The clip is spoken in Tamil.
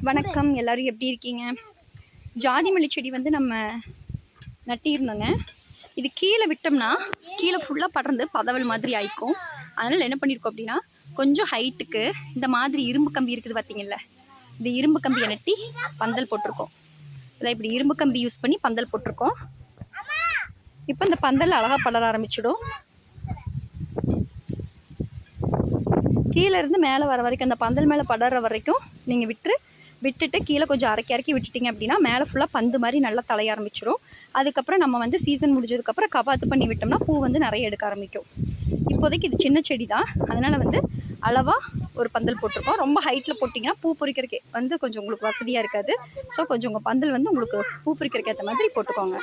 வணக்கம், எல்லாரும் எப்படி இருக்கீங்க? ஜாதி மல்லி செடி வந்து நம்ம நட்டியிருந்தோங்க. இது கீழே விட்டோம்னா கீழே ஃபுல்லாக படர்ந்து பதவல் மாதிரி ஆயிக்கும். அதனால் என்ன பண்ணியிருக்கோம் அப்படின்னா, கொஞ்சம் ஹைட்டுக்கு இந்த மாதிரி இரும்பு கம்பி இருக்குது பார்த்தீங்கல்ல, இந்த இரும்பு கம்பியை நட்டி பந்தல் போட்டிருக்கோம். அதான் இப்படி இரும்பு கம்பி யூஸ் பண்ணி பந்தல் போட்டிருக்கோம். இப்போ இந்த பந்தல் அழகாக படர ஆரம்பிச்சிடும். கீழே இருந்து மேலே வர வரைக்கும், அந்த பந்தல் மேலே படற வரைக்கும் நீங்கள் விட்டுட்டு கீழே கொஞ்சம் அரைக்கி விட்டுட்டிங்க அப்படின்னா மேலே ஃபுல்லாக பந்து மாதிரி நல்லா தலைய ஆரம்பிச்சிடும். அதுக்கப்புறம் நம்ம வந்து சீசன் முடிஞ்சதுக்கப்புறம் கபாத்து பண்ணி விட்டோம்னா பூ வந்து நிறைய எடுக்க ஆரம்பிக்கும். இப்போதைக்கு இது சின்ன செடி தான், அதனால் வந்து அளவாக ஒரு பந்தல் போட்டிருக்கோம். ரொம்ப ஹைட்டில் போட்டிங்கன்னா பூ பொறிக்கிறதுக்கு வந்து கொஞ்சம் உங்களுக்கு வசதியாக இருக்காது. ஸோ கொஞ்சம் உங்கள் பந்தல் வந்து உங்களுக்கு பூ பொறிக்கிறதுக்கு ஏற்ற மாதிரி போட்டுக்கோங்க.